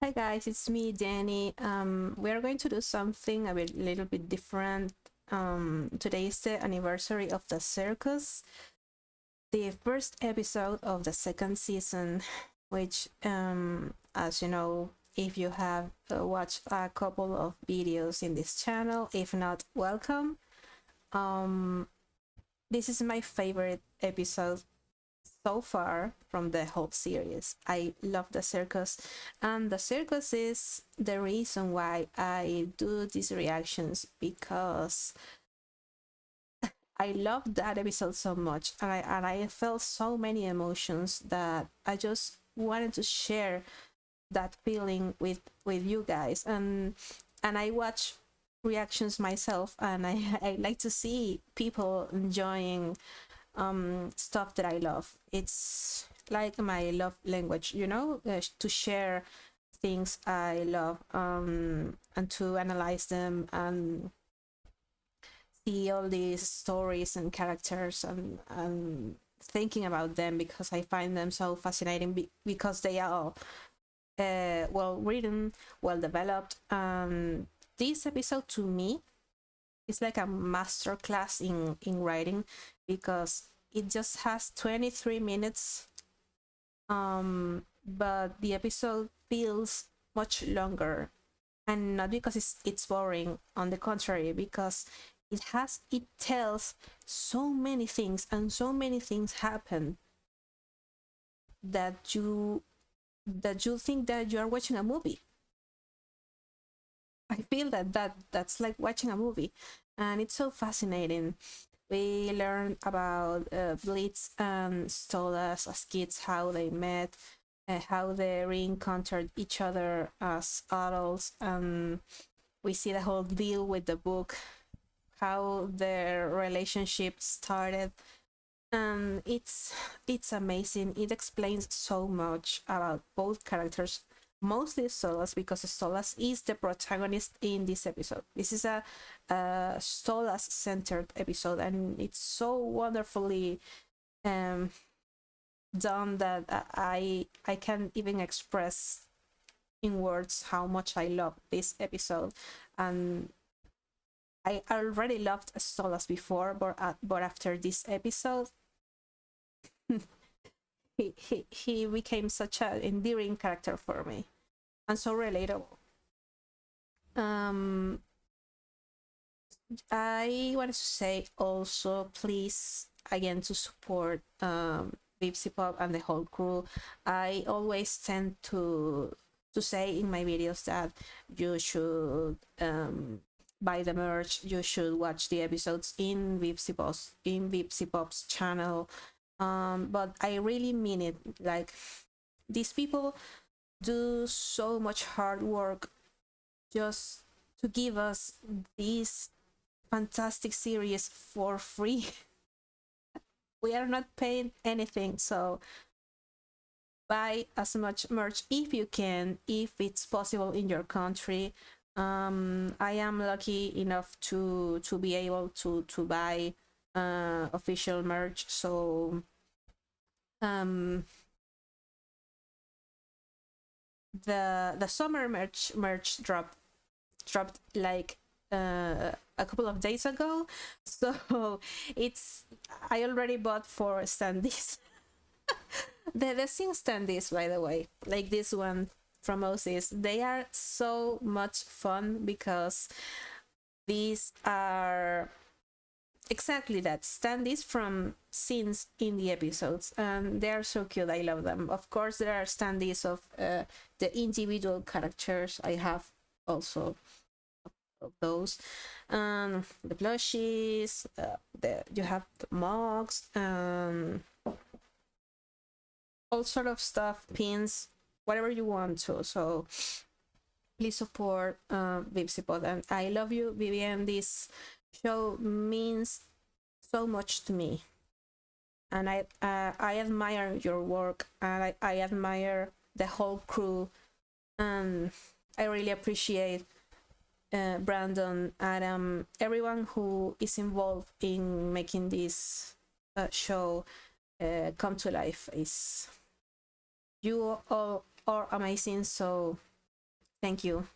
Hi guys, it's me, Danny. We are going to do something little bit different. Today is the anniversary of the Circus, the first episode of the second season, which, as you know, if you have watched a couple of videos in this channel, if not, welcome. Um, this is my favorite episode so far from the whole series. I love the circus, and the circus is the reason why I do these reactions because I love that episode so much, and I felt so many emotions that I just wanted to share that feeling with you guys, and I watch reactions myself, and I like to see people enjoying stuff that I love. It's like my love language, to share things I love, and to analyze them and see all these stories and characters and thinking about them because I find them so fascinating because they are well written, well developed. This episode to me is like a master class in writing because it just has 23 minutes, but the episode feels much longer, and not because it's boring, on the contrary, because it tells so many things, and so many things happen that you think that you are watching a movie. I feel that's like watching a movie, and it's so fascinating. We learn about Blitz and Stolas as kids, how they met, how they re-encountered each other as adults, and we see the whole deal with the book, how their relationship started, and it's amazing. It explains so much about both characters, mostly Stolas, because Stolas is the protagonist in this episode. This is a Stolas centered episode, and it's so wonderfully um done that I can't even express in words how much I love this episode. And I already loved Stolas before, but after this episode, he became such an endearing character for me and so relatable. Um, I wanted to say also, please, again, to support Bipsy Pop and the whole crew. I always tend to say in my videos that you should buy the merch. You should watch the episodes in Bipsy Pop's channel. But I really mean it. Like, these people do so much hard work just to give us these fantastic series for free. We are not paying anything, so buy as much merch if you can, if it's possible in your country. I am lucky enough to be able to buy official merch, so um the summer merch dropped like a couple of days ago, so it's I already bought 4 standees. The sing standees, by the way, like this one from Oasis, they are so much fun because these are exactly that, standees from scenes in the episodes, and they are so cute. I love them. Of course, there are standees of the individual characters. I have also of those, the plushies, you have the mugs, all sort of stuff, pins, whatever you want to. So please support Vipsipod, and I love you, Vivian. This show means so much to me, and I admire your work, and I admire the whole crew, and I really appreciate Brandon, Adam, everyone who is involved in making this show come to life. Is you all are amazing. So thank you.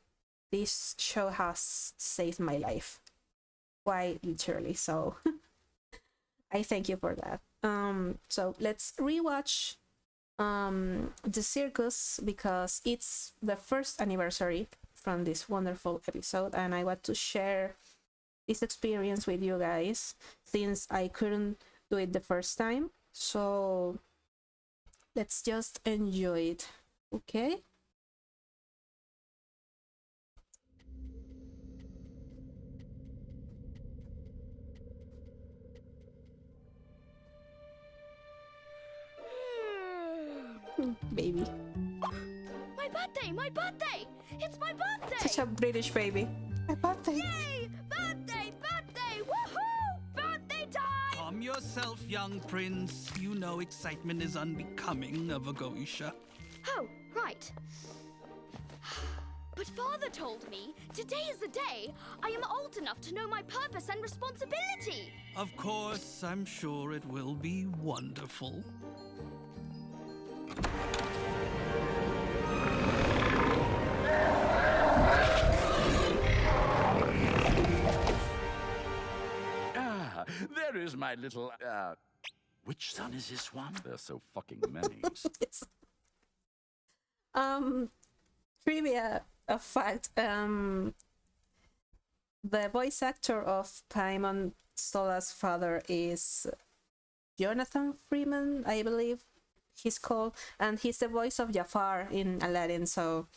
This show has saved my life, quite literally. So I thank you for that. So let's rewatch the Circus, because it's the first anniversary from this wonderful episode, and I want to share this experience with you guys since I couldn't do it the first time. So let's just enjoy it, okay? Baby. My birthday! My birthday! It's my birthday! Such a British baby. My birthday. Yay! Birthday! Birthday! Woohoo! Birthday time! Calm yourself, young prince. You know excitement is unbecoming of a geisha. Oh, right. But Father told me today is the day I am old enough to know my purpose and responsibility. Of course, I'm sure it will be wonderful. There is my little, which son is this one? There's so fucking many. Yes. Trivia of fact, the voice actor of Paimon Stola's father is Jonathan Freeman, I believe he's called, and he's the voice of Jafar in Aladdin. So,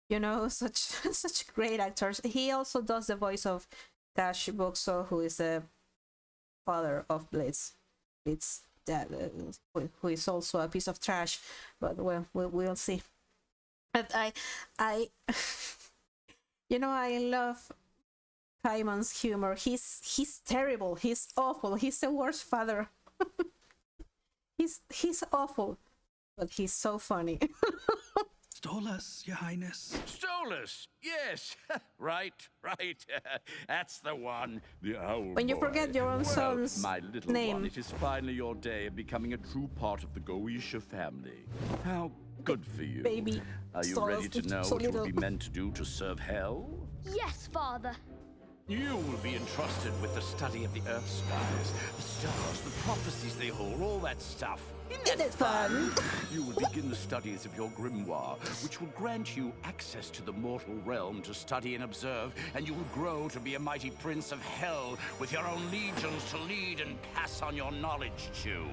you know, such great actors. He also does the voice of Cash Boxo, who is the father of Blitz. Blitz, dad, who is also a piece of trash. But well, we'll see. But I, you know, I love Paimon's humor. He's terrible. He's awful. He's the worst father. He's awful, but he's so funny. Stolas, Your Highness. Stolas! Yes! right. That's the one. The owl When you boy. forget your own son's my little name. one, it is finally your day of becoming a true part of the Goisha family. How good for you. Baby. Are you Stolas, ready to know so what you will little. be meant to do to serve hell? Yes, Father. You will be entrusted with the study of the earth skies, the stars, the prophecies they hold, all that stuff. Isn't it fun? You will begin the studies of your grimoire, which will grant you access to the mortal realm to study and observe, and you will grow to be a mighty prince of hell with your own legions to lead and pass on your knowledge to.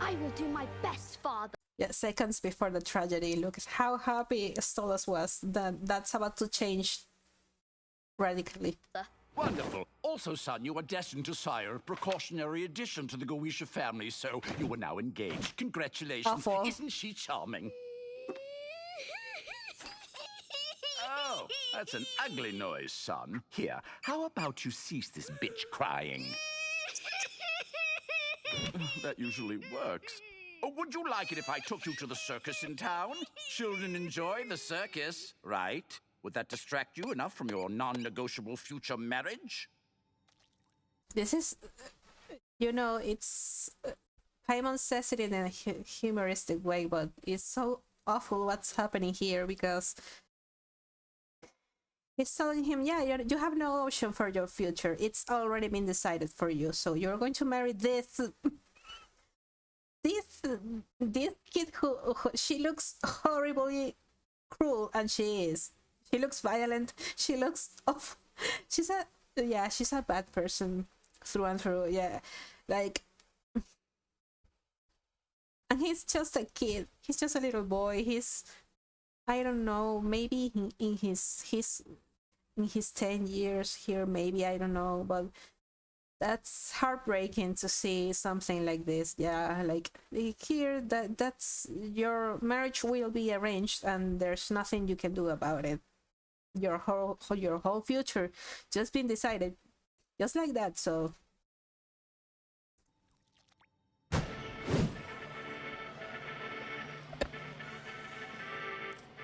I will do my best, Father. Yeah, seconds before the tragedy, look at how happy Stolas was. That's about to change radically. Wonderful. Also, son, you are destined to sire a precautionary addition to the Goisha family, so you are now engaged. Congratulations. Awful. Isn't she charming? Oh, that's an ugly noise, son. Here, how about you cease this bitch crying? That usually works. Oh, would you like it if I took you to the circus in town? Children enjoy the circus, right? Would that distract you enough from your non-negotiable future marriage? This is, you know, it's Paimon says it in a humoristic way, but it's so awful what's happening here, because he's telling him, yeah, you have no option for your future. It's already been decided for you. So you're going to marry this kid who she looks horribly cruel, and she is. She looks violent. She looks awful. She's a bad person through and through. Yeah, like, and he's just a kid. He's just a little boy. He's, I don't know, maybe in his 10 years here, maybe, I don't know, but that's heartbreaking to see something like this. Yeah, like here, that's your marriage will be arranged, and there's nothing you can do about it. Your whole future just been decided, just like that. So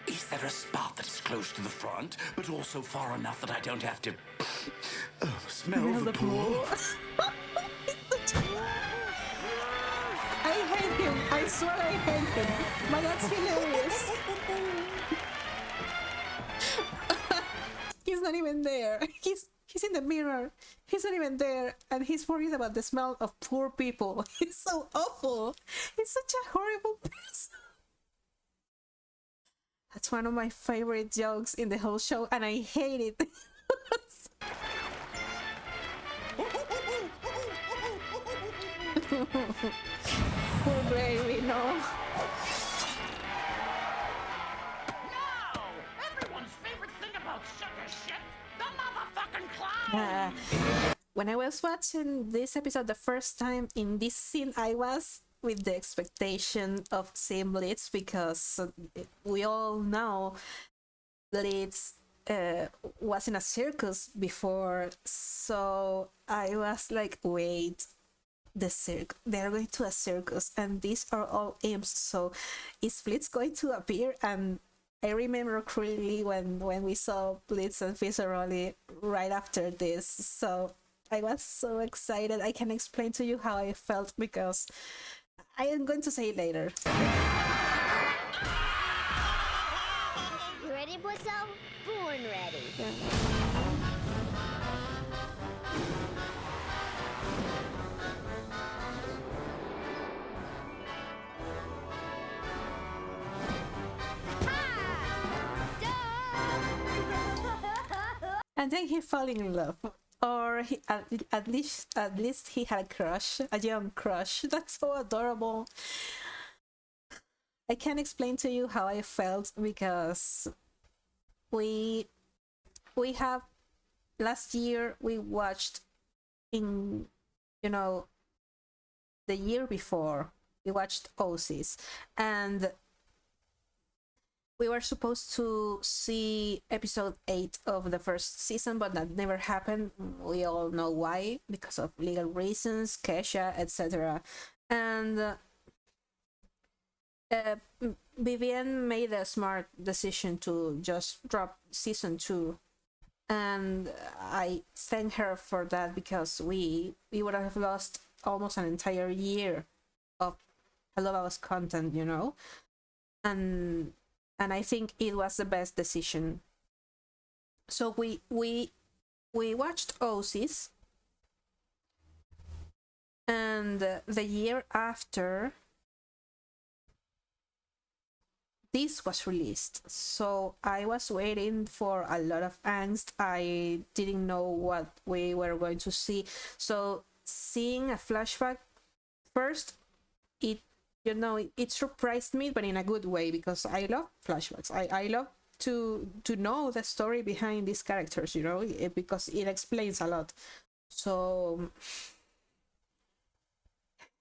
Is there a spot that's close to the front, but also far enough that I don't have to smell the pool? I hate him. I swear I hate him. But that's hilarious. not even there. He's in the mirror. He's not even there, and he's worried about the smell of poor people. He's so awful. He's such a horrible person. That's one of my favorite jokes in the whole show, and I hate it. Poor baby, no. No! Everyone's favorite thing about circus shit, the motherfucking clown! When I was watching this episode the first time, in this scene, I was with the expectation of seeing Blitz, because we all know Blitz was in a circus before, so I was like, wait, they're going to a circus, and these are all imps, so is Blitz going to appear? And I remember clearly when we saw Blitz and Fizzaroli right after this, so I was so excited. I can explain to you how I felt, because I am going to say it later. You ready, Blitzo? Born ready. Yeah. And then he fell in love, or he, at least he had a crush, a young crush. That's so adorable. I can't explain to you how I felt, because we have last year we watched in, you know, the year before we watched Oasis, and we were supposed to see episode 8 of the first season, but that never happened. We all know why, because of legal reasons, Kesha, etc. And Vivian made a smart decision to just drop season 2. And I thank her for that, because we would have lost almost an entire year of Helluva's content, you know? And I think it was the best decision. So we watched Oasis, and the year after this was released. So I was waiting for a lot of angst. I didn't know what we were going to see. So seeing a flashback first, it surprised me, but in a good way, because I love flashbacks. I love to know the story behind these characters, you know, because it explains a lot. So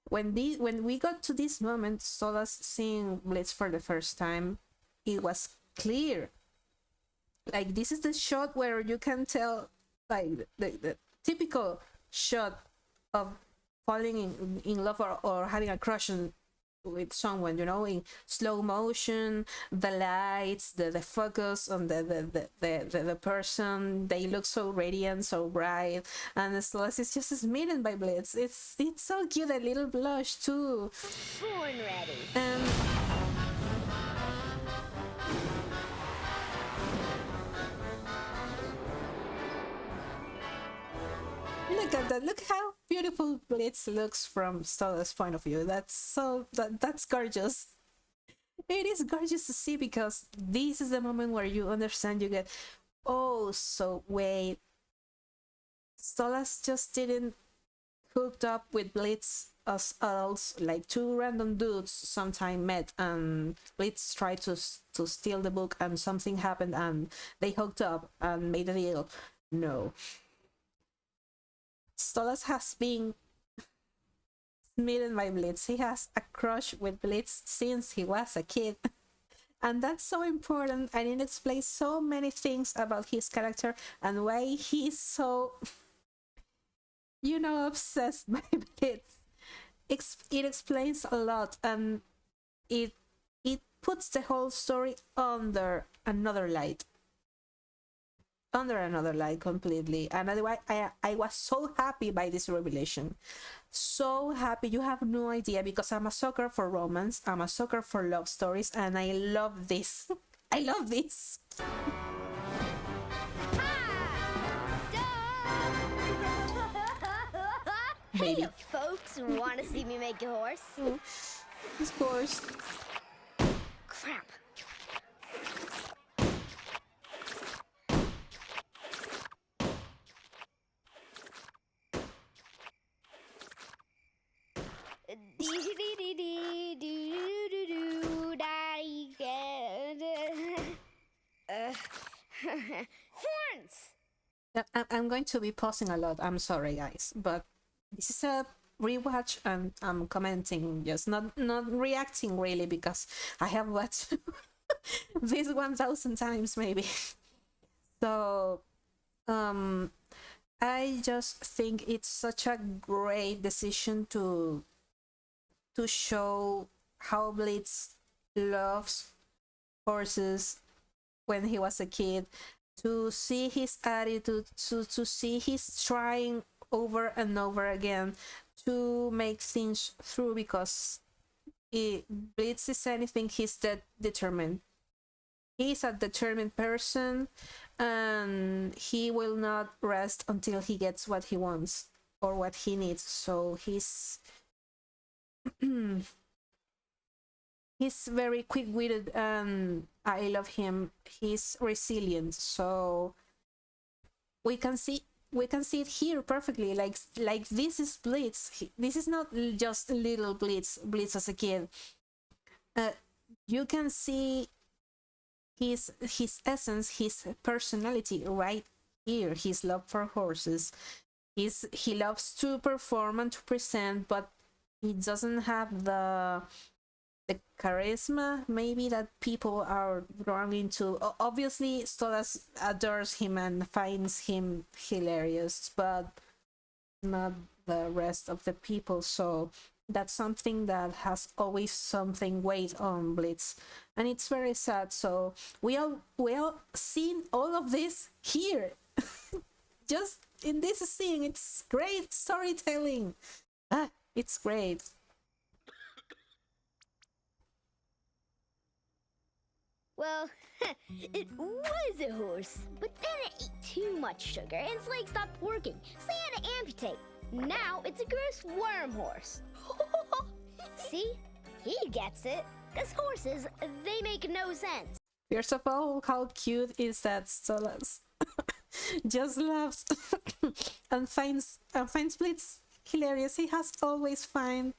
when we got to this moment, Solas seeing Blitz for the first time, it was clear. Like, this is the shot where you can tell, like, the typical shot of falling in love, or having a crush with someone, you know, in slow motion, the lights, the focus on the person. They look so radiant, so bright, and Solas is just smitten by Blitz. It's so cute, a little blush too. Born ready. And look at that. Look how beautiful Blitz looks from Stella's point of view. That's gorgeous. It is gorgeous to see, because this is the moment where you understand, you get, oh, so wait, Stella's just didn't hooked up with Blitz as adults, like two random dudes sometime met, and Blitz tried to steal the book, and something happened, and they hooked up and made a deal. No. Stolas has been smitten by Blitz. He has a crush with Blitz since he was a kid. And that's so important, and it explains so many things about his character and why he's so, you know, obsessed by Blitz. It explains a lot, and it puts the whole story under another light. Under another light completely. And otherwise, I was so happy by this revelation. So happy. You have no idea, because I'm a sucker for romance. I'm a sucker for love stories, and I love this. I love this. Maybe. Hey, folks, want to see me make a horse? Of course. Crap. Horns! I'm going to be pausing a lot. I'm sorry, guys, but this is a rewatch, and I'm commenting, just not reacting really, because I have watched this 1,000 times maybe. So, I just think it's such a great decision to show how Blitz loves horses when he was a kid, to see his attitude, to see his trying over and over again to make things through, because Blitz is anything, he's that determined. He's a determined person, and he will not rest until he gets what he wants or what he needs. So he's he's very quick-witted, and I love him. He's resilient, so we can see it here perfectly. Like this is Blitz. This is not just little Blitz as a kid. You can see his essence, his personality right here. His love for horses. He loves to perform and to present, but he doesn't have the charisma maybe that people are drawn into. Obviously Stolas adores him and finds him hilarious, but not the rest of the people. So that's something that has always something weighed on Blitz, and it's very sad. So we all seen all of this here just in this scene. It's great storytelling. It's great. Well, it was a horse, but then it ate too much sugar and its legs stopped working, so I had to amputate. Now it's a gross worm horse. See? He gets it. Because horses, they make no sense. First of all, how cute is that Stolas? Just laughs and finds Blitz hilarious. He has always found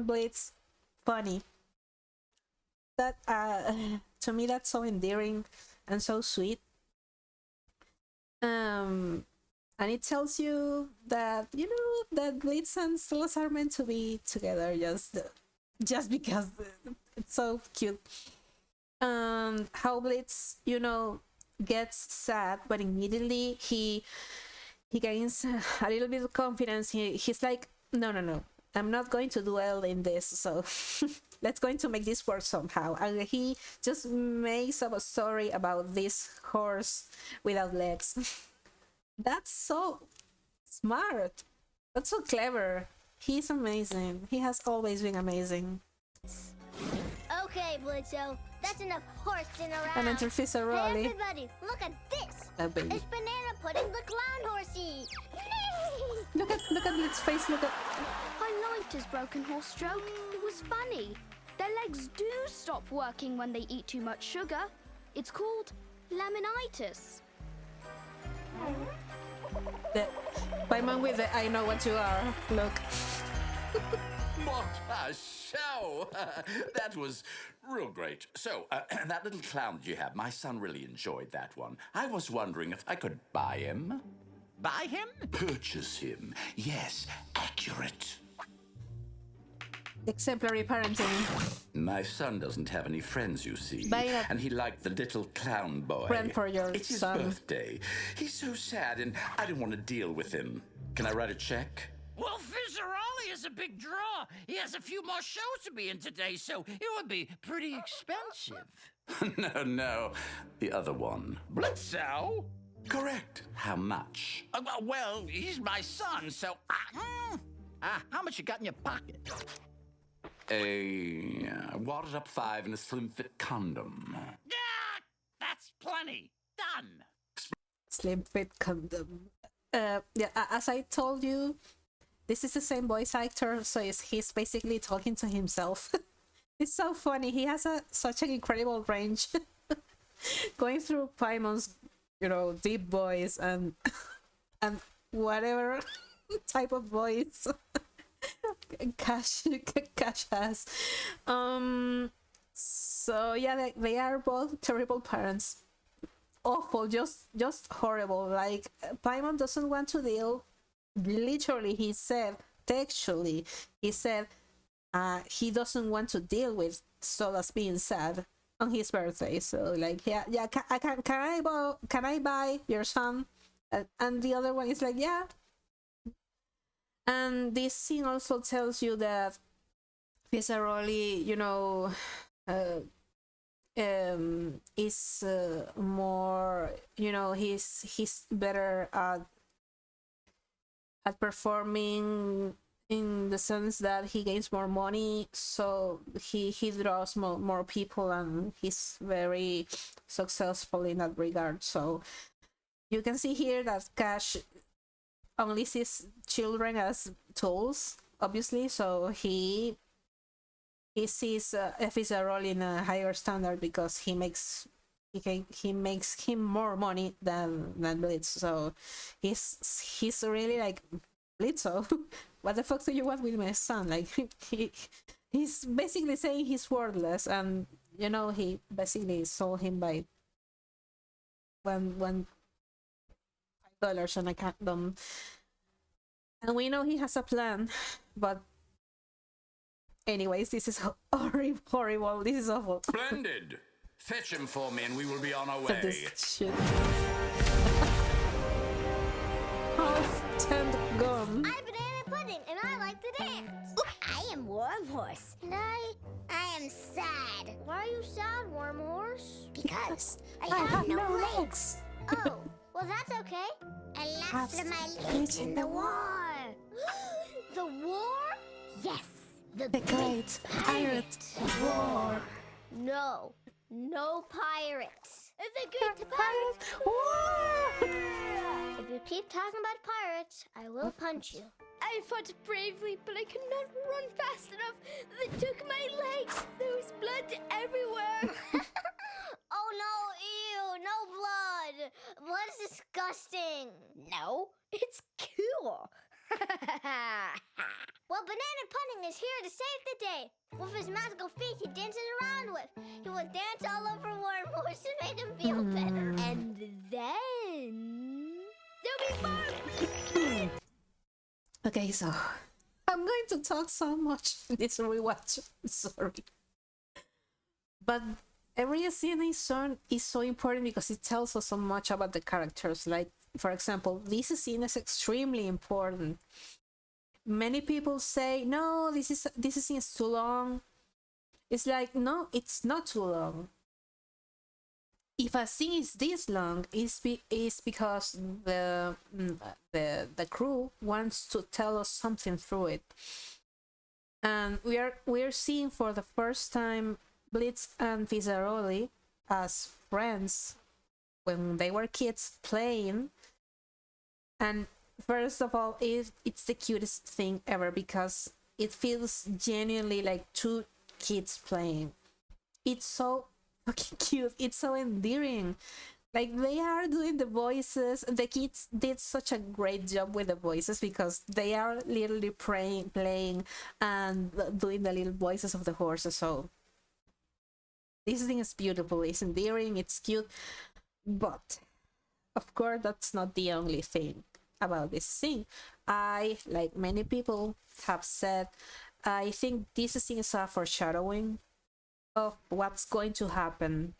Blitz funny. That to me, that's so endearing and so sweet. And it tells you that, you know, that Blitz and Stolas are meant to be together, just because it's so cute. How Blitz, you know, gets sad, but immediately he gains a little bit of confidence. He's like, no, I'm not going to dwell in this, so let's going to make this work somehow. And he just makes up a story about this horse without legs. That's so smart. That's so clever. He's amazing. He has always been amazing. Okay, Blitzo, that's enough horsing around. And enter Fisaroli. Hey, everybody, look at this. Oh, baby. It's Banana Pudding the clown horsey. Look at Blitz's face. Look at. I liked his broken horse stroke. It was funny. Their legs do stop working when they eat too much sugar. It's called laminitis. My mom with the I know what you are. Look. What a show! That was real great. So, that little clown that you have, my son really enjoyed that one. I was wondering if I could buy him. Buy him? Purchase him. Yes, accurate. Exemplary parenting. My son doesn't have any friends, you see. Buy a and he liked the little clown boy. friend for your it's his son. birthday. He's so sad, and I didn't want to deal with him. Can I write a check? Well, Fizzaroli is a big draw. He has a few more shows to be in today, so it would be pretty expensive. No. The other one. Blitzo? Correct. How much? Well, he's my son, so... how much you got in your pocket? A wadded up 5 and a slim fit condom. That's plenty. Done. Slim fit condom. Yeah, as I told you, this is the same voice actor, so he's basically talking to himself. It's so funny. He has such an incredible range, going through Paimon's, deep voice and whatever type of voice Cash Cash has. So yeah, they are both terrible parents. Awful, just horrible. Like Paimon doesn't want to deal. Literally, he said, textually, he said, he doesn't want to deal with Solas being sad on his birthday. So like, yeah, can I buy your son? And the other one is like, yeah. And this scene also tells you that Pizzaroli, is more, he's better at performing, in the sense that he gains more money, so he draws more people, and he's very successful in that regard. So you can see here that Cash only sees children as tools, obviously, so he sees Fizzarol in a higher standard because he makes him more money than Blitz. So he's really like, Blitz, so what the fuck do you want with my son? Like he's basically saying he's worthless, and he basically sold him by $5 on a condom. And we know he has a plan, but anyways, this is horrible. This is awful. Splendid! Fetch him for me and we will be on our way. This shit. Half-turned gone. I'm Banana Pudding, and I like to dance. I am Warm Horse, and I am sad. Why are you sad, Warm Horse? Because I have no legs. Oh, well, that's okay. I lost my legs in the war. The war? Yes, the great pirate war. No pirates. The great pirate war. If you keep talking about pirates, I will punch you. I fought bravely, but I could not run fast enough. They took my legs. There was blood everywhere. Oh no, ew, no blood. Blood is disgusting. No, it's cool. Well, Banana Pudding is here to save the day. With his magical feet he dances around with. He will dance all over Warm Horse to make him feel better. And then there'll be fun. Okay, so I'm going to talk so much in this rewatch. Sorry. But every scene is so important because it tells us so much about the characters. Like, for example, this scene is extremely important. Many people say, no, this scene is too long. It's like, no, it's not too long. If a scene is this long, it's because the crew wants to tell us something through it. And we're seeing for the first time Blitz and Fizzaroli as friends when they were kids playing. And first of all, it's the cutest thing ever because it feels genuinely like two kids playing. It's so fucking cute. It's so endearing. Like, they are doing the voices. The kids did such a great job with the voices because they are literally playing and doing the little voices of the horses. So this thing is beautiful. It's endearing. It's cute. But of course, that's not the only thing about this scene. I, like many people have said, I think this scene is a foreshadowing of what's going to happen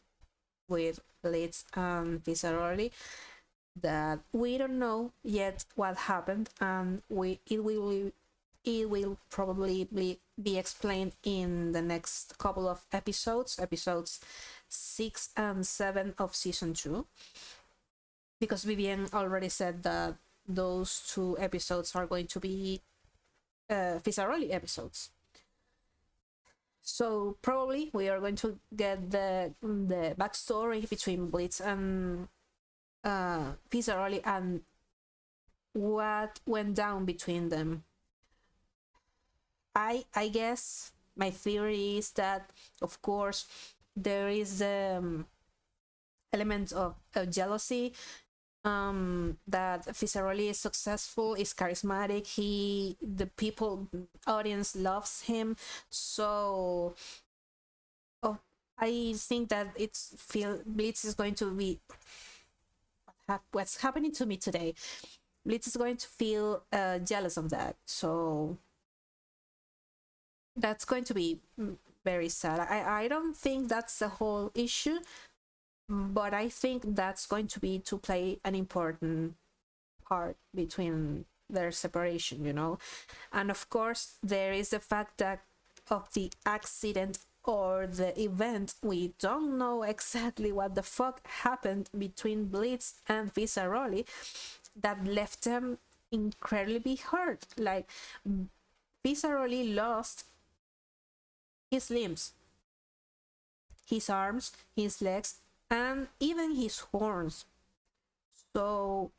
with Blitz and Pizzaroli, that we don't know yet what happened, and it will probably be explained in the next couple of episodes 6 and 7 of season 2, because Vivian already said that those 2 episodes are going to be Pizzaroli episodes. So probably we are going to get the backstory between Blitz and Pizzaroli, and what went down between them. I guess my theory is that, of course, there is element of jealousy, that Fisaroli is successful, is charismatic, the people audience loves him, so I think that Blitz is going to be what's happening to me today. Blitz is going to feel jealous of that, so that's going to be very sad. I don't think that's the whole issue, but I think that's going to play an important part between their separation, you know. And of course there is the fact that of the accident or the event, we don't know exactly what the fuck happened between Blitz and Fisaroli that left them incredibly hurt. Like, Fisaroli lost his limbs, his arms, his legs, and even his horns. So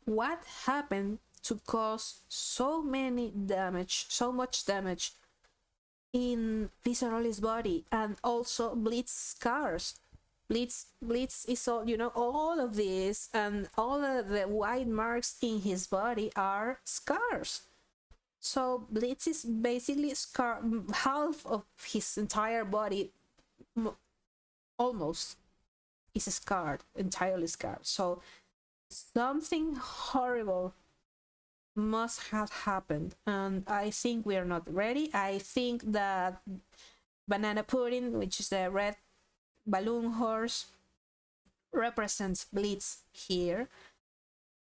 what happened to cause so much damage in Fisaroli's body, and also Blitz scars? Blitz is all, you know, all of this, and all of the white marks in his body are scars. So Blitz is basically scarred. Half of his entire body almost is scarred, entirely scarred. So something horrible must have happened, and I think we are not ready. I think that Banana Pudding, which is the red balloon horse, represents Blitz here,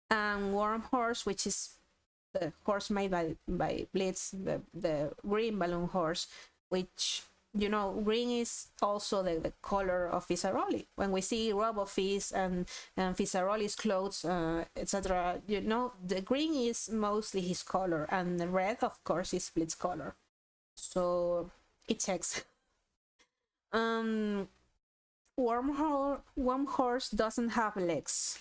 and Worm Horse, which is the horse made by Blitz, the green balloon horse, which, you know, green is also the color of Fisaroli. When we see RoboFizz and Fisaroli's clothes, etc., you know, the green is mostly his color, and the red, of course, is Blitz's color. So it checks. Worm Horse doesn't have legs.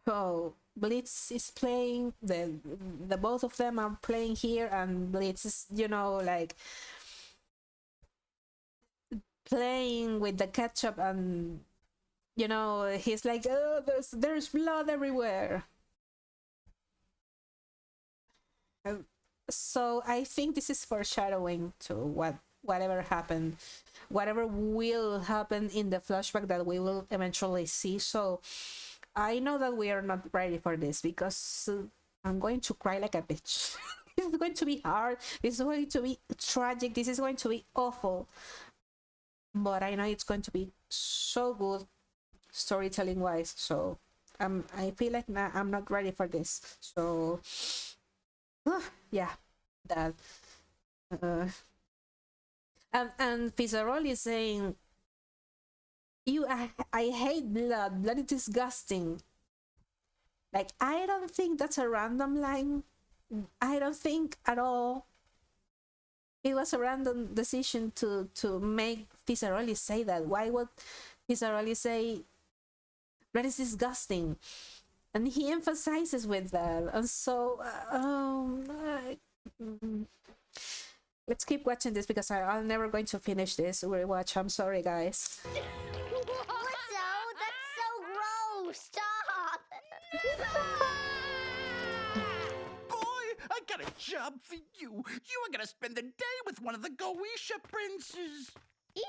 So Blitz is playing, the both of them are playing here, and Blitz is, you know, like playing with the ketchup, and, you know, he's like, oh, there's blood everywhere. So I think this is foreshadowing to whatever happened, whatever will happen in the flashback that we will eventually see. So I know that we are not ready for this, because I'm going to cry like a bitch. This is going to be hard. This is going to be tragic. This is going to be awful. But I know it's going to be so good storytelling wise. So I feel like I'm not ready for this. So yeah, that. And Fisaroli is saying, I hate blood. Blood is disgusting. Like, I don't think that's a random line. I don't think at all it was a random decision to make Fisaroli say that. Why would Fisaroli say blood is disgusting? And he emphasizes with that. And so let's keep watching this, because I'm never going to finish this rewatch. I'm sorry, guys. That's so gross. Stop. Boy, I got a job for you. You are gonna spend the day with one of the Goetia princes.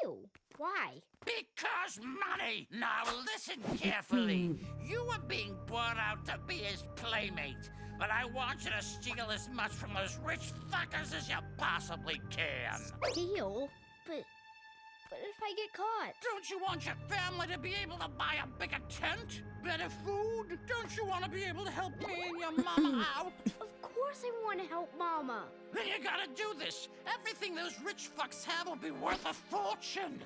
Ew. Why? Because money! Now listen carefully. You are being brought out to be his playmate, but I want you to steal as much from those rich fuckers as you possibly can. Steal? But if I get caught? Don't you want your family to be able to buy a bigger tent? Better food? Don't you want to be able to help me and your mama out? Of course I want to help Mama. Then you gotta do this. Everything those rich fucks have will be worth a fortune.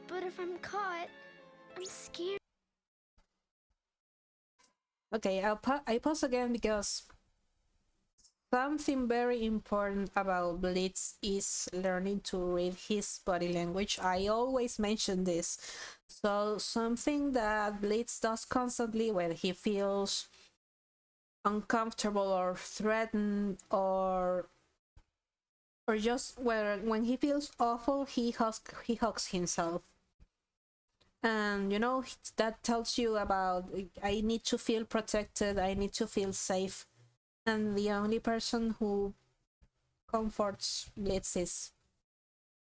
But if I'm caught, I'm scared. Okay, I pause again, because something very important about Blitz is learning to read his body language. I always mention this. So something that Blitz does constantly when he feels uncomfortable or threatened or just when he feels awful, he hugs himself. And you know, that tells you about I need to feel protected, I need to feel safe. And the only person who comforts Blitz is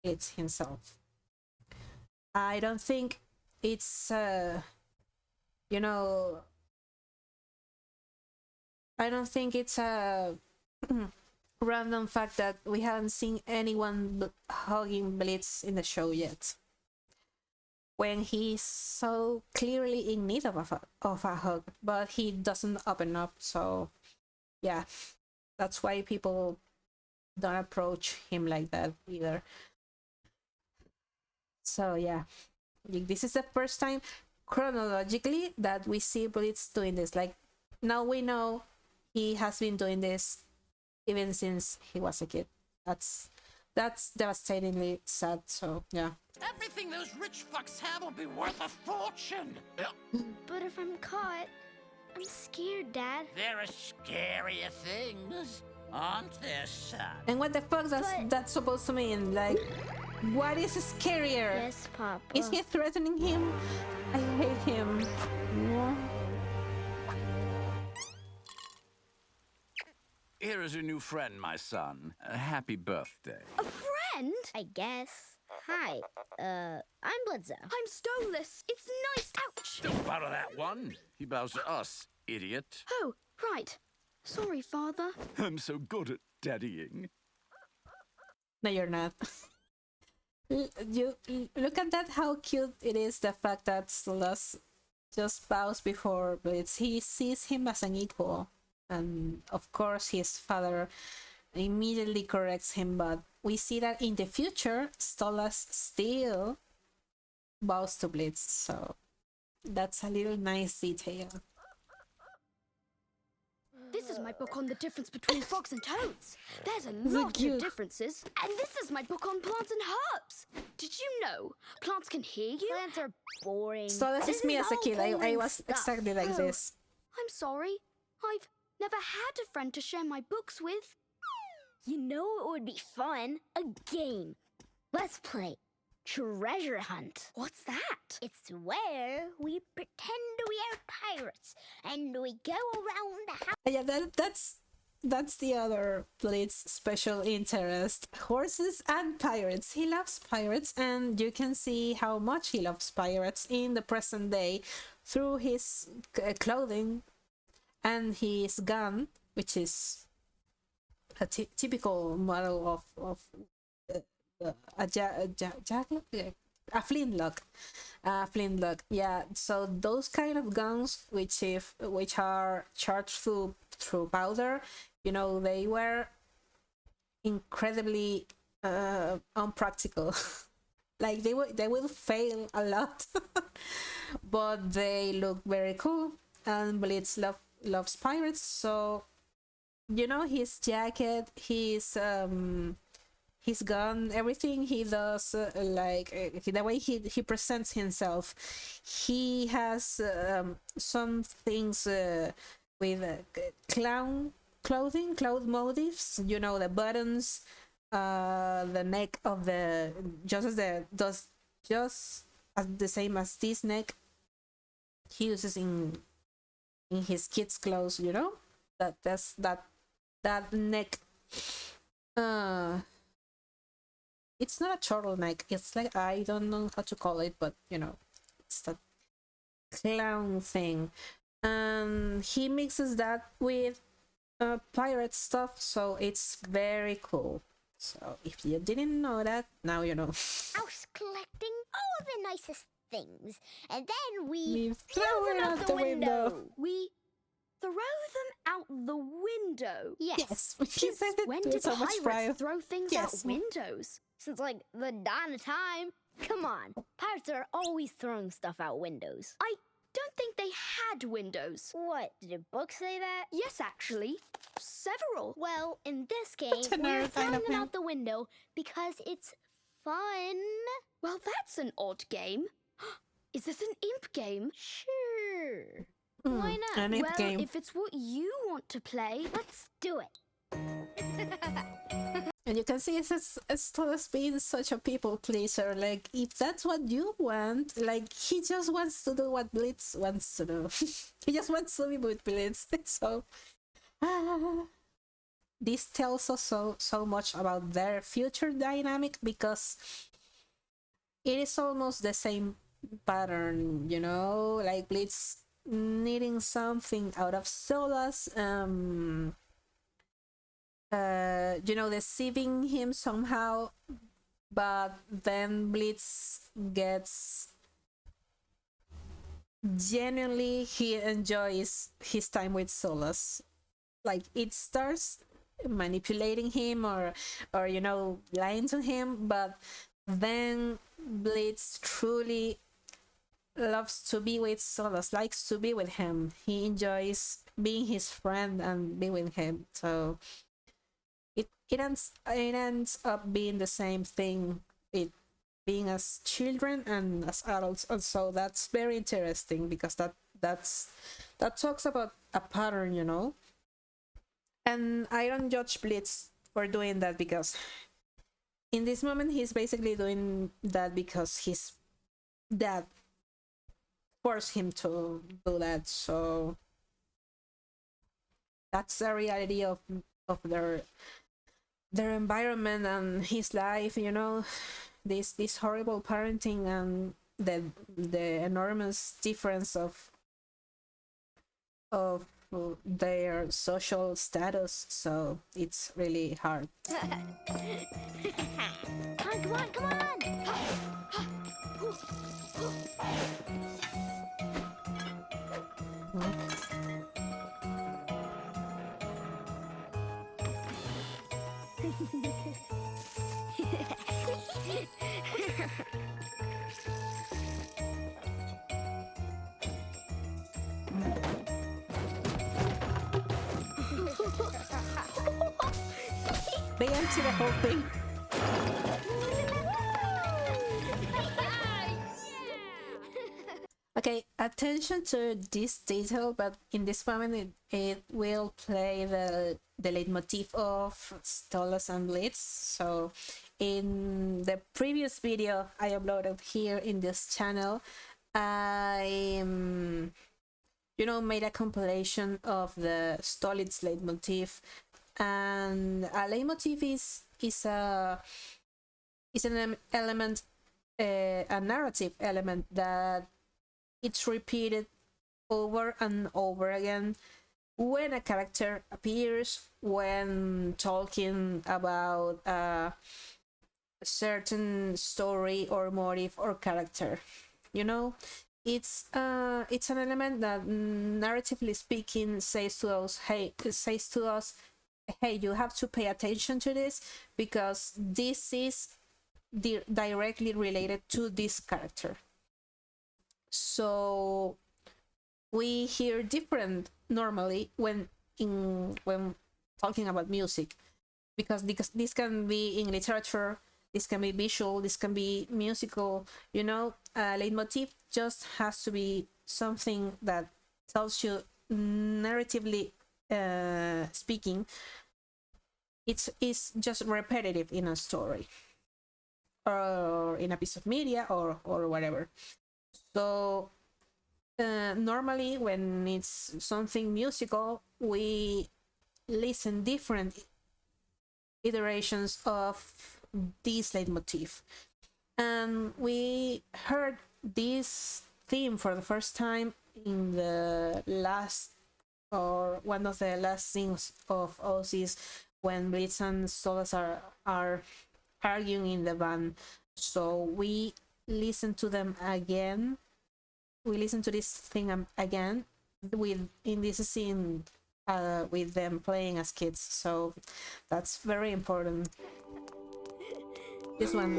Blitz himself. I don't think it's you know, I don't think it's a random fact that we haven't seen anyone hugging Blitz in the show yet, when he's so clearly in need of a hug, but he doesn't open up. So yeah, that's why people don't approach him like that either. So yeah, this is the first time chronologically that we see Blitz doing this. Like, now we know he has been doing this even since he was a kid. That's devastatingly sad. So yeah. Everything those rich fucks have will be worth a fortune. But if I'm caught, I'm scared, Dad. There are scarier things, aren't there, son? And what the fuck does that supposed to mean? Like, what is scarier? Yes, Papa. Is he threatening him? I hate him. Yeah. Here is your new friend, my son. Happy birthday. A friend? I guess. Hi, I'm Blitzo. I'm Stolas. It's nice. Ouch. Don't bow to that one. He bows to us, idiot. Oh, right. Sorry, Father. I'm so good at daddying. No, you're not. You look at that, how cute it is, the fact that Stolas just bows before Blitz. He sees him as an equal. And of course his father immediately corrects him, but we see that in the future Stolas still bows to Blitz, so that's a little nice detail. This is my book on the difference between frogs and toads. There's a So lot cute. of differences. And this is my book on plants and herbs. Did you know plants can hear you? Plants are boring. Stolas This is me is as a all kid. I boring was stuff. exactly like Oh. this. I'm sorry. I've never had a friend to share my books with. You know it would be fun? A game. Let's play Treasure Hunt. What's that? It's where we pretend we are pirates and we go around the house. Yeah, that's the other Blitz special interest. Horses and pirates. He loves pirates, and you can see how much he loves pirates in the present day through his clothing and his gun, which is a typical model of a flintlock. Flintlock, yeah. So those kind of guns, which are charged through powder, you know, they were incredibly unpractical. Like they will fail a lot, but they look very cool. And Blitz loves pirates, so you know, his jacket, his gun, everything he does, the way he presents himself. He has some things with clown motifs, you know, the buttons, the neck of the just as the same as this neck he uses in his kids' clothes, you know, that neck. It's not a turtleneck. It's like, I don't know how to call it, but you know, it's that clown thing. And he mixes that with pirate stuff, so it's very cool. So if you didn't know that, now you know. House collecting all the nicest things, and then we throw it out the window. We throw them out the window. Yes. He said it When with did so much pirates pride. throw things Yes. out windows? Since like the dawn of time. Come on, pirates are always throwing stuff out windows. I don't don't think they had windows. What, did the book say that? Yes, actually. Several. Well, in this game, a we're nerd, I throwing love them him. out the window because it's fun. Well, that's an odd game. Is this an imp game? Sure. Why not? An imp Well, game. if it's what you want to play, Let's do it. And you can see it's Thomas being such a people pleaser. Like, if that's what you want, like, he just wants to do what Blitz wants to do. He just wants to be with Blitz. So, this tells us so much about their future dynamic, because it is almost the same pattern, you know, like Blitz needing something out of Solas, you know, deceiving him somehow, but then Blitz gets genuinely, he enjoys his time with Solas. Like, it starts manipulating him or you know, lying to him, but then Blitz truly loves to be with Solas, likes to be with him. He enjoys being his friend and be with him. So it ends up being the same thing, it being as children and as adults. And so that's very interesting, because that talks about a pattern, you know. And I don't judge Blitz for doing that, because in this moment he's basically doing that because his dad forced him to do that. So that's the reality of their environment and his life, you know, this horrible parenting and the enormous difference of their social status. So it's really hard. Come on, come on! They empty the whole thing. Okay, attention to this detail, but in this moment it will play the leitmotif of Stolas and Blitz. So in the previous video I uploaded here in this channel, I you know, made a compilation of the Stolitz leitmotif, and a leitmotif is an element, a narrative element that it's repeated over and over again when a character appears, when talking about a certain story or motive or character. You know, it's an element that, narratively speaking, says to us, hey, you have to pay attention to this, because this is directly related to this character. So we hear different normally when talking about music, because this can be in literature, this can be visual, this can be musical, you know. Leitmotif just has to be something that tells you, narratively speaking, it's just repetitive in a story or in a piece of media or whatever. So normally when it's something musical, we listen different iterations of this leitmotif, and we heard this theme for the first time in the last, or one of the last scenes of Oasis, when Blitz and Stolas are arguing in the van. So we listen to them again. We listen to this thing again in this scene, with them playing as kids. So that's very important. This one.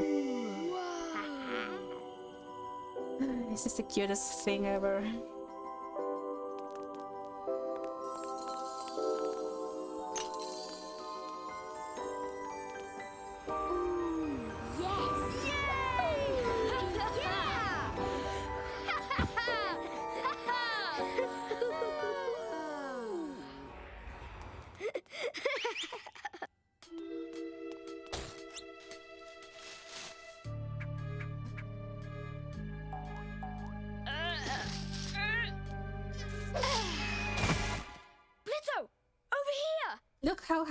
This is the cutest thing ever.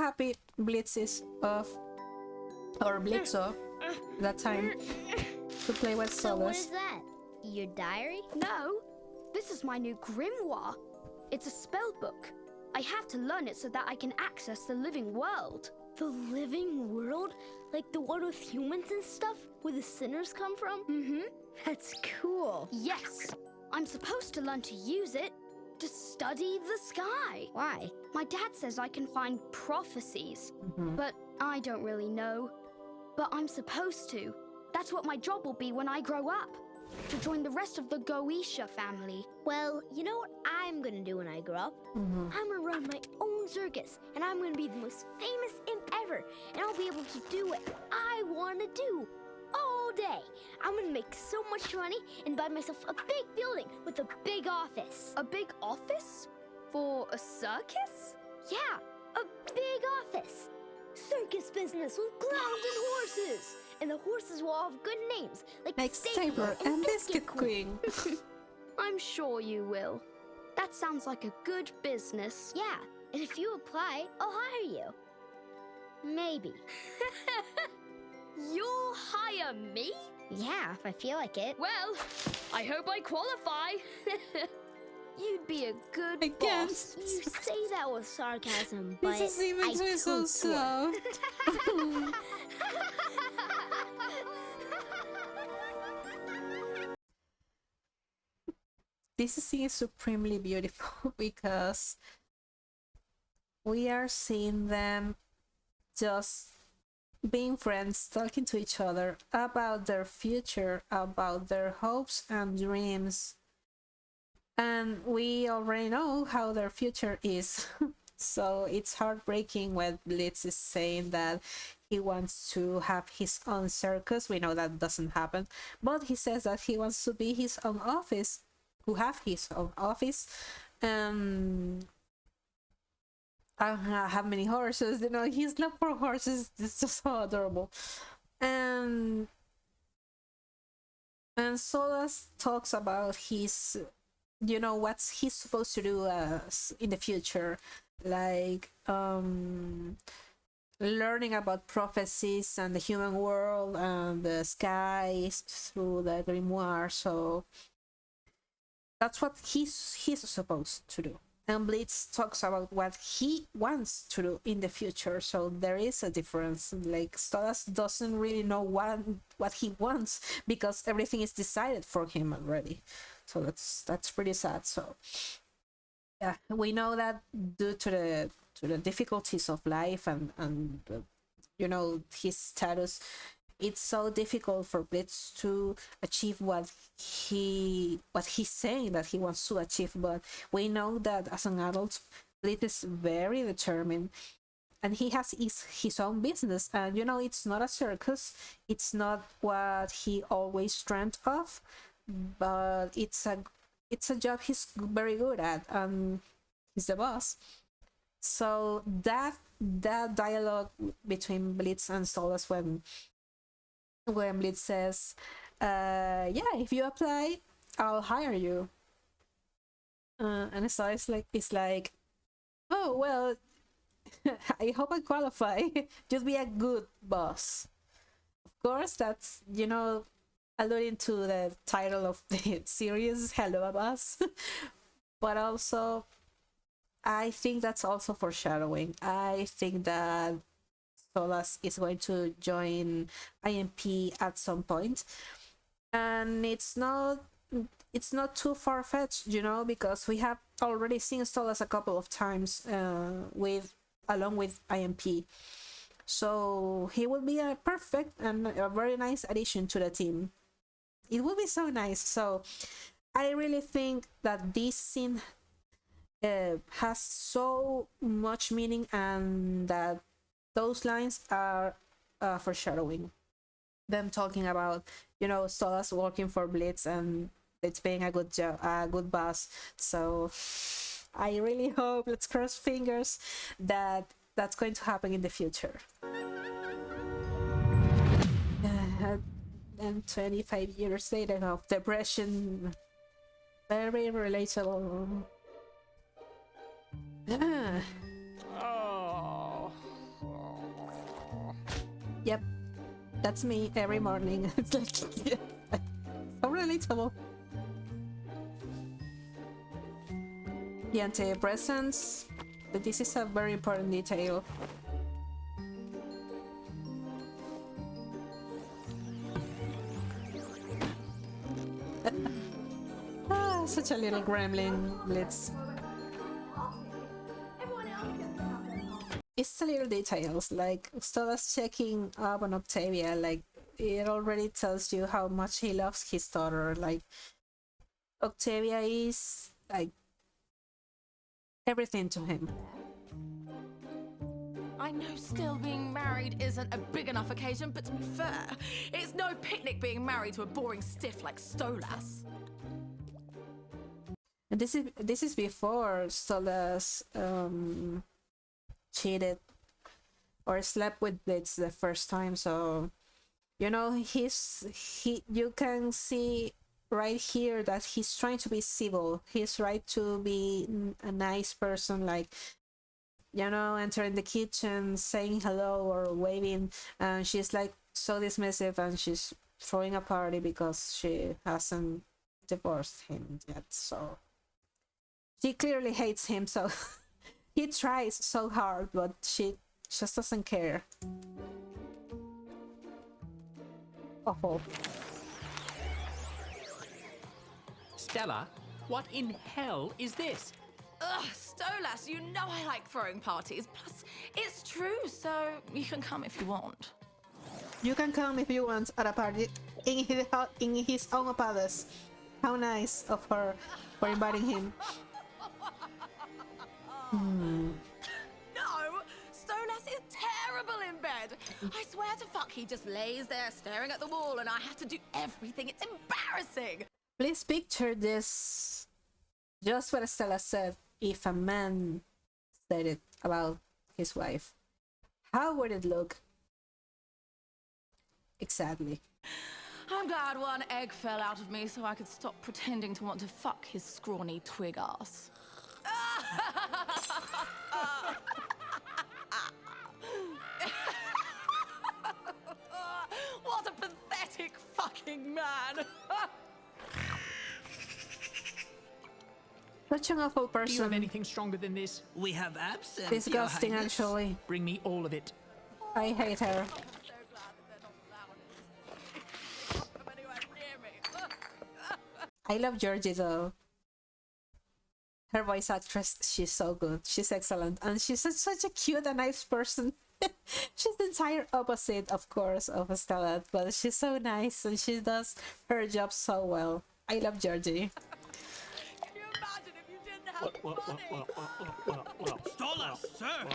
happy Blitz is off, or Blitz off, that time to play with So what is Solus. that? Your diary? No, this is my new grimoire. It's a spell book. I have to learn it so that I can access the living world. The living world? Like the one with humans and stuff? Where the sinners come from? Mm-hmm. That's cool. Yes, I'm supposed to learn to use it to study the sky. Why? My dad says I can find prophecies, but I don't really know. But I'm supposed to. That's what my job will be when I grow up. To join the rest of the Goetia family. Well, you know what I'm gonna do when I grow up? I'm gonna run my own circus, and I'm gonna be the most famous imp ever, and I'll be able to do what I wanna do all day. I'm gonna make so much money and buy myself a big building with a big office. A big office? For a circus? Yeah, a big office. Circus business with clowns and horses. And the horses will all have good names, Like Saber and Biscuit Queen. I'm sure you will. That sounds like a good business. Yeah, and if you apply, I'll hire you. Maybe. You'll hire me? Yeah, if I feel like it. Well, I hope I qualify. You'd be a good I can't. boss. You say that with sarcasm, but This is even I so could slow. This scene is supremely beautiful because we are seeing them just being friends, talking to each other about their future, about their hopes and dreams. And we already know how their future is. So it's heartbreaking when Blitz is saying that he wants to have his own circus. We know that doesn't happen. But he says that he wants to be his own office, to have his own office. I don't have many horses, you know, he's not for horses. It's just so adorable. And Solus talks about his, you know, what he's supposed to do in the future, like learning about prophecies and the human world and the skies through the grimoire. So that's what he's supposed to do. And Blitz talks about what he wants to do in the future. So there is a difference. Like Stolas doesn't really know what he wants because everything is decided for him already. So that's pretty sad. So yeah, we know that due to the difficulties of life and you know, his status, it's so difficult for Blitz to achieve what he's saying that he wants to achieve. But we know that as an adult, Blitz is very determined, and he has his own business. And you know, it's not a circus, it's not what he always dreamt of, but it's a job he's very good at, and he's the boss. So that dialogue between Blitz and Solus when Blitz says, yeah, if you apply, I'll hire you. And so it's like, oh, well, I hope I qualify. Just be a good boss. Of course, that's, you know, alluding to the title of the series, Helluva Boss. But also, I think that's also foreshadowing. I think that Solas is going to join IMP at some point, and it's not too far-fetched, you know, because we have already seen Solas a couple of times along with IMP, so he will be a perfect and a very nice addition to the team. It will be so nice. So I really think that this scene has so much meaning, and that those lines are foreshadowing. Them talking about, you know, Solas working for Blitz and Blitz being a good good boss. So I really hope, let's cross fingers, that that's going to happen in the future. And 25 years later of depression, very relatable. Oh, Yep, that's me every morning. It's like, yeah, so relatable. The antidepressants, but this is a very important detail. Such a little gremlin, Blitz. It's the little details, like Stolas checking up on Octavia, like it already tells you how much he loves his daughter. Like Octavia is like everything to him. I know still being married isn't a big enough occasion, but to be fair, it's no picnic being married to a boring stiff like Stolas. And this is before Stolas cheated or slept with Blitz the first time, so you know you can see right here that he's trying to be civil. He's trying to be a nice person, like, you know, entering the kitchen, saying hello or waving, and she's like so dismissive and she's throwing a party because she hasn't divorced him yet, so she clearly hates him, so he tries so hard, but she just doesn't care. Oh. Stella, what in hell is this? Ugh, Stolas, you know I like throwing parties. Plus, it's true, so you can come if you want. You can come if you want at a party in his own palace. How nice of her for inviting him. No! Stolas is terrible in bed. I swear to fuck, he just lays there staring at the wall and I have to do everything. It's embarrassing. Please picture this. Just what Stella said, if a man said it about his wife. How would it look? Exactly. I'm glad one egg fell out of me so I could stop pretending to want to fuck his scrawny twig ass. What a pathetic fucking man! Such an awful Do you have person. anything stronger than this? We have absinthe. Disgusting, Your Highness. actually. Bring me all of it. I hate her. I love Georgie though. Her voice actress, she's so good. She's excellent. And she's such a cute and nice person. She's the entire opposite, of course, of Stella, but she's so nice and she does her job so well. I love Georgie. Can you imagine if you didn't have money? Stolas, sir!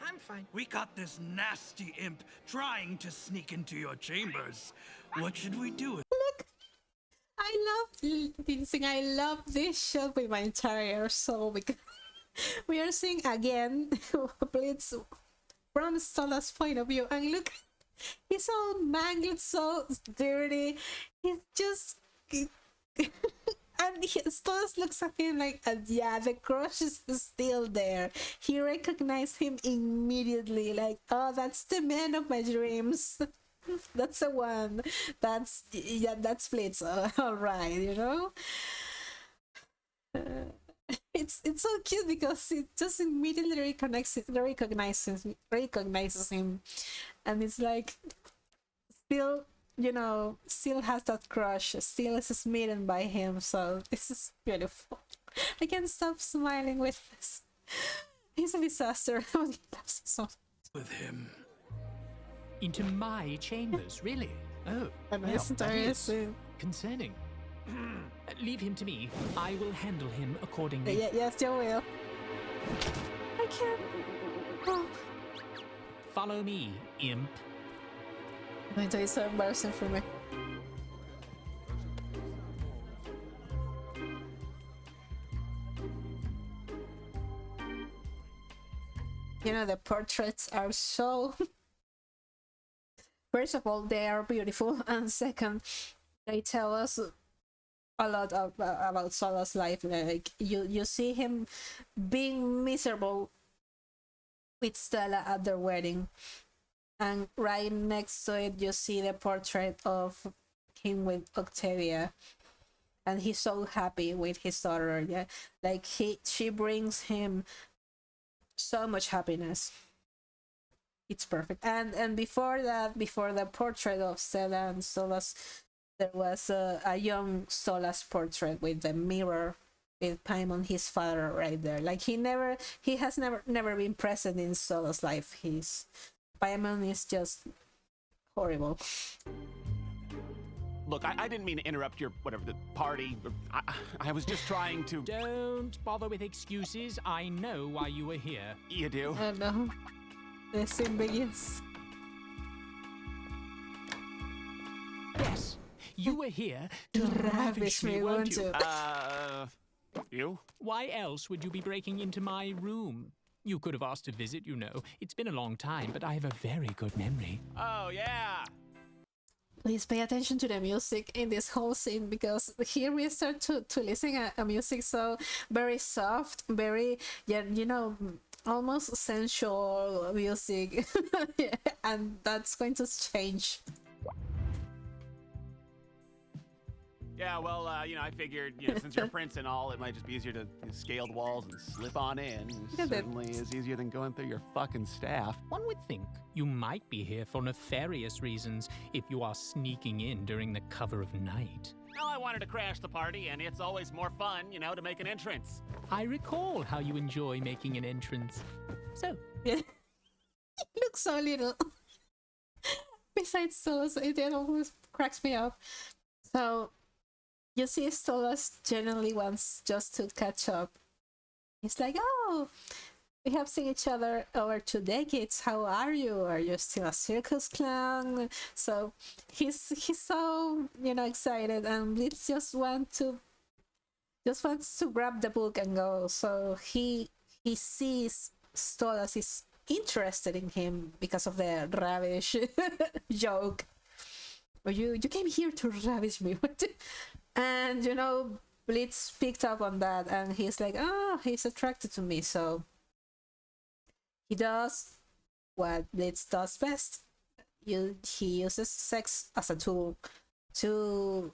I'm fine. We caught this nasty imp trying to sneak into your chambers. What should we do? Look! I love this shot with my entire soul because we are seeing again Blitz from Stella's point of view, and look, he's so mangled, so dirty. He's just and Stolas looks at him like, yeah, the crush is still there. He recognized him immediately, like, oh, that's the man of my dreams. That's the one. That's Blitz. All right, you know. It's so cute because it just immediately recognizes him, and it's like still, you know, still has that crush, still is smitten by him. So this is beautiful. I can't stop smiling with this. He's a disaster. He loves it so. With him. Into my chambers, really? Oh, And well, his that entire is scene. concerning. Leave him to me. I will handle him accordingly. Yes, you will. I can't. Oh. Follow me, imp. It's so embarrassing for me. You know, the portraits are so... First of all, they are beautiful, and second, they tell us a lot about Sola's life. Like, you see him being miserable with Stella at their wedding. And right next to it, you see the portrait of him with Octavia. And he's so happy with his daughter. Yeah, like she brings him so much happiness. It's perfect. And before that, before the portrait of Stella and Solas, there was a young Solas portrait with the mirror with Paimon, his father, right there. Like he has never been present in Solas' life. Paimon is just horrible. Look, I didn't mean to interrupt the party. I was just trying to... Don't bother with excuses. I know why you were here. You do? I know. The scene begins. Yes, you were here to ravish me, weren't you? You? Why else would you be breaking into my room? You could have asked to visit, you know. It's been a long time, but I have a very good memory. Oh, yeah. Please pay attention to the music in this whole scene, because here we start to listen a music so very soft, very, yeah, you know, almost sensual music. Yeah, and that's going to change. Yeah, well, I figured, since you're a prince and all, it might just be easier to scale the walls and slip on in. Certainly is easier than going through your fucking staff. One would think you might be here for nefarious reasons if you are sneaking in during the cover of night. Well, I wanted to crash the party, and it's always more fun, to make an entrance. I recall how you enjoy making an entrance. So, Yeah. He looks so little. Besides Solas, it always cracks me up. So you see Stolas genuinely wants just to catch up. He's like, oh, we have seen each other over 2 decades. How are you? Are you still a circus clown? So he's so, excited, and Blitz just wants to grab the book and go. So he sees Stolas is interested in him because of the ravish joke. Or you came here to ravish me. And Blitz picked up on that, and he's like, he's attracted to me. So he does what Blitz does best. He uses sex as a tool to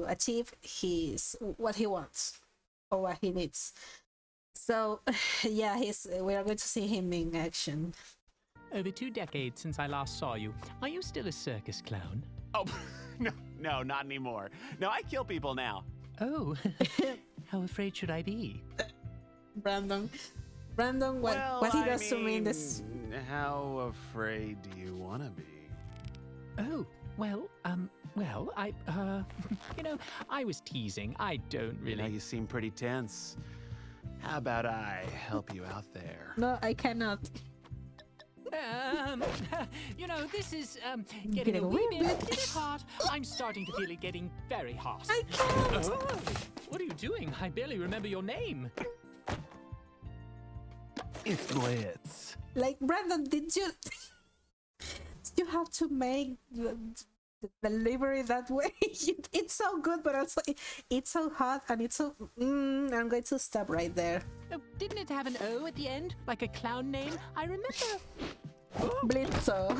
achieve what he wants or what he needs. So yeah, we are going to see him in action. Over 2 decades since I last saw you. Are you still a circus clown? Oh, no, not anymore. No, I kill people now. Oh, how afraid should I be? Brandon, what he does to me in this. How afraid do you want to be? Oh, well, I was teasing. I don't really. You seem pretty tense. How about I help you out there? No, I cannot. This is getting a wee bit hot. I'm starting to feel it getting very hot. I can't. Oh, what are you doing? I barely remember your name. It's Blitz. Like, Brandon, did you have to make the delivery that way? It's so good, but also it's so hot, and it's so. I'm going to stop right there. Oh, didn't it have an O at the end, like a clown name? I remember. Blitzo.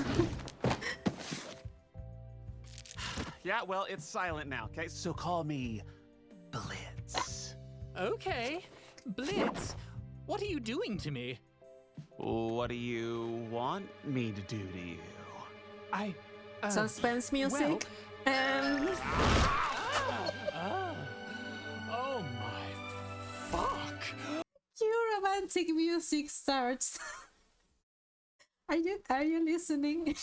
Yeah, well, it's silent now, okay? So call me Blitz. Okay, Blitz. What are you doing to me? What do you want me to do to you? Suspense music. Oh my fuck! Your romantic music starts. Are you listening?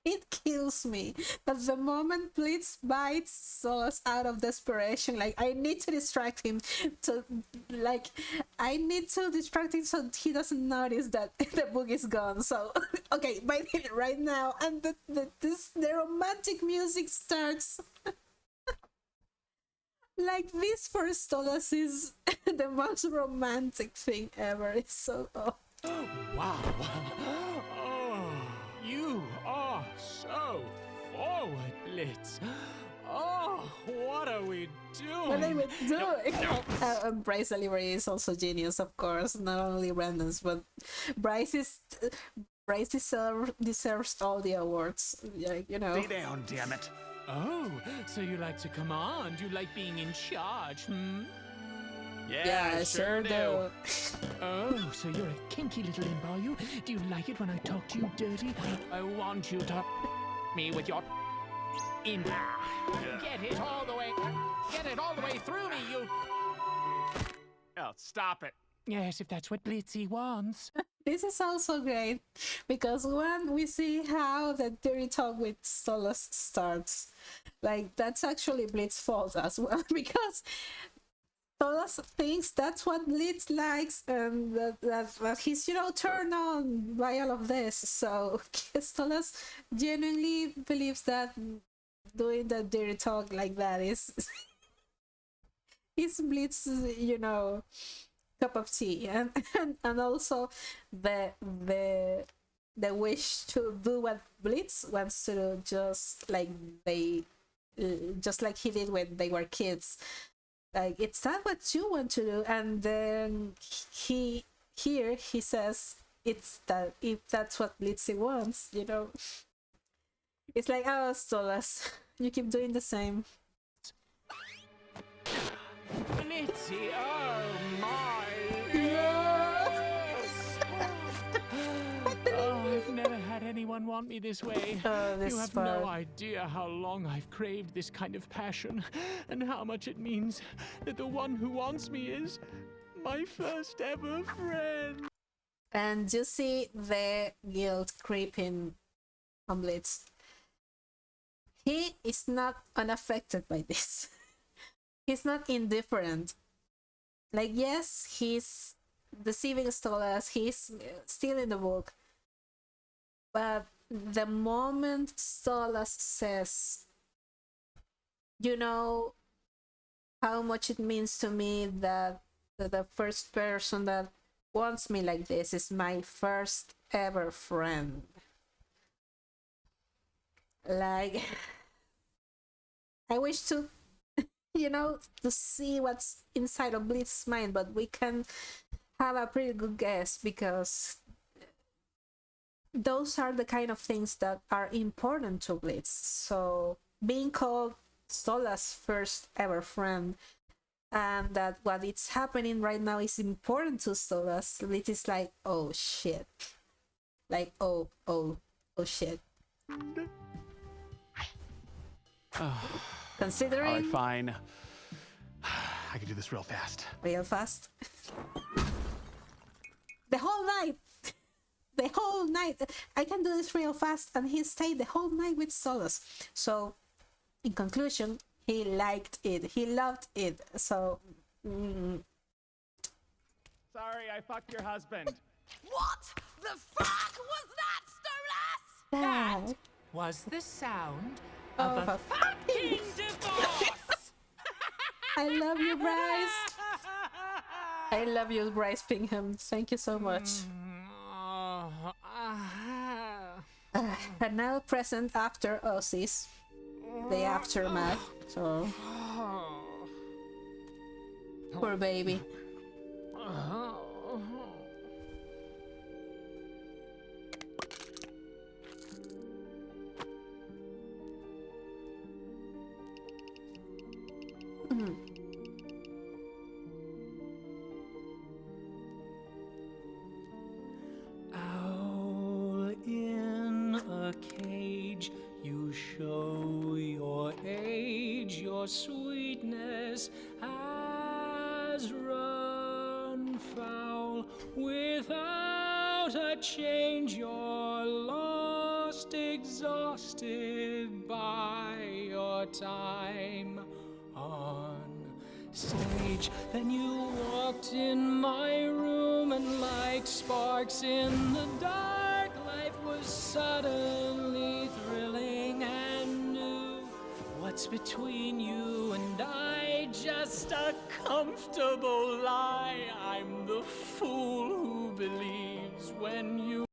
It kills me that the moment Blitz bites Solas out of desperation, like, I need to distract him so he doesn't notice that the book is gone. So okay, bite him right now, and the romantic music starts. Like, this for Stolas is the most romantic thing ever. It's so Wow. Oh, you are so forward, Blitz. Oh, what are we doing? What are we doing? Bryce's delivery is also genius, of course. Not only Brandon's, but Bryce deserves all the awards. Like, you know. Stay down, damn it. Oh, so you like to command? You like being in charge, hmm? Yeah, sure do. Oh, so you're a kinky little imp, are you? Do you like it when I talk to you dirty? I want you to me with your imp. Get it all the way through me, you. Oh, stop it. Yes, if that's what Blitzy wants. This is also great because when we see how the dirty talk with Stolas starts, like that's actually Blitz's fault as well because Stolas thinks that's what Blitz likes and that he's, you know, turned on by all of this. So Stolas genuinely believes that doing the dirty talk like that is Blitz, you know, cup of tea, and also the wish to do what Blitz wants to do, just like he did when they were kids. Like, it's not what you want to do, and then he says it's that if that's what Blitzy wants, you know. It's like, oh, Stolas, you keep doing the same. Blitzy, oh my! Oh, I've never had anyone want me this way. This You have part. no idea how long I've craved this kind of passion, and how much it means that the one who wants me is my first ever friend. And you see the guilt creeping on Blitz. He is not unaffected by this. He's not indifferent. Like, yes, he's deceiving Stolas, he's stealing the book. But the moment Stolas says, you know how much it means to me that the first person that wants me like this is my first ever friend. Like, I wish to, you know, to see what's inside of Blitz's mind, but we can have a pretty good guess because those are the kind of things that are important to Blitz. So being called Stolas' first ever friend, and that what is happening right now is important to Stolas, Blitz is like, oh shit. Like, oh shit. Considering... All right, fine. I can do this real fast. Real fast. The whole night. I can do this real fast, and he stayed the whole night with Stolas. So, in conclusion, he liked it. He loved it. So, Sorry, I fucked your husband. What the fuck was that, Stolas? that Was the sound of a fucking divorce? I love you, Bryce. I love you, Bryce Pingham. Thank you so much. And now present after Aussies. The aftermath. So poor baby. Owl in a cage, you show your age, your sweetness has run foul. Without a change, you're lost, exhausted by your time on stage. Then you walked in my room, and like sparks in the dark, life was suddenly thrilling and new. What's between you and I? Just a comfortable lie. I'm the fool who believes when you...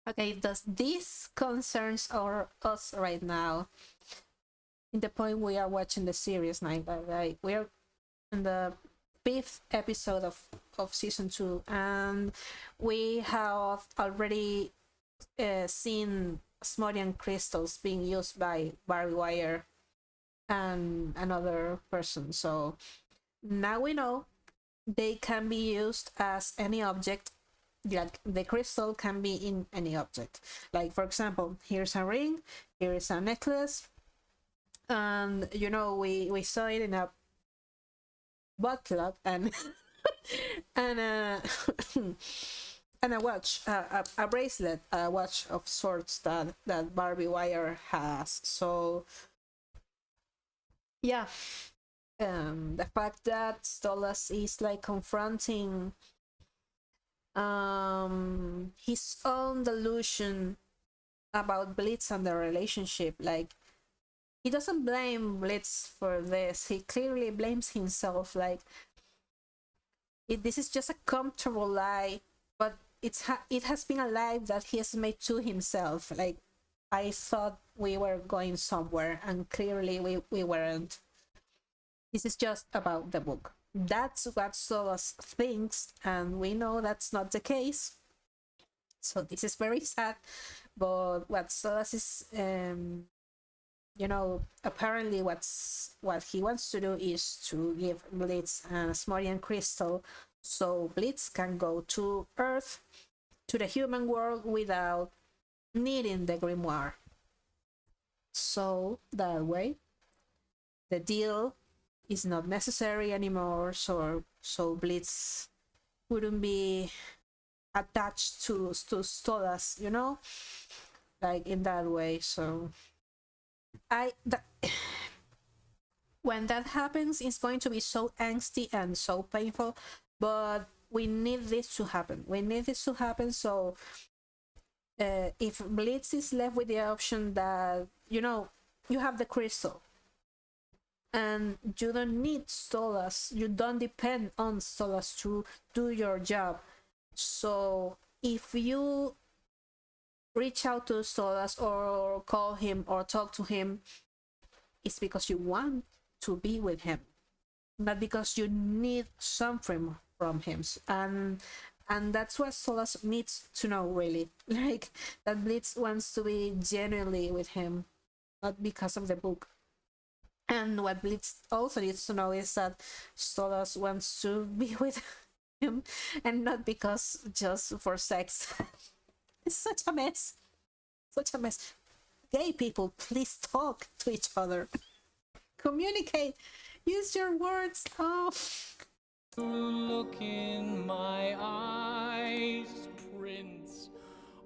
Okay, does this concerns us right now? in the point we are watching the series now. Like we are in the 5th episode of season 2, and we have already seen Smodian crystals being used by Barry Wire and another person. So now we know they can be used as any object. Like the crystal can be in any object. Like, for example, here's a ring, here is a necklace, and you know, we saw it in a butt plug and and and a watch, a bracelet, a watch of sorts that Barbie Wire has. So yeah, the fact that Stolas is like confronting his own delusion about Blitz and the relationship, like he doesn't blame Blitz for this, he clearly blames himself. Like this is just a comfortable lie, but it has been a lie that he has made to himself. Like, I thought we were going somewhere and clearly we weren't. This is just about the book. That's what Stolas thinks, and we know that's not the case. So this is very sad, but what Stolas is, you know, apparently what he wants to do is to give Blitz a Smorian crystal so Blitz can go to Earth, to the human world, without needing the grimoire. So that way, the deal is not necessary anymore, so Blitz wouldn't be attached to Stolas, you know, like in that way. So when that happens, it's going to be so angsty and so painful, but we need this to happen. So if Blitz is left with the option that, you know, you have the crystal and you don't need Stolas, you don't depend on Stolas to do your job. So if you reach out to Stolas or call him or talk to him, it's because you want to be with him, not because you need something from him. And that's what Stolas needs to know, really. Like, that Blitz wants to be genuinely with him, not because of the book. And what Blitz also needs to know is that Stolas wants to be with him, and not because just for sex. It's such a mess. Gay people, please talk to each other. Communicate. Use your words. Oh. Look in my eyes, Prince,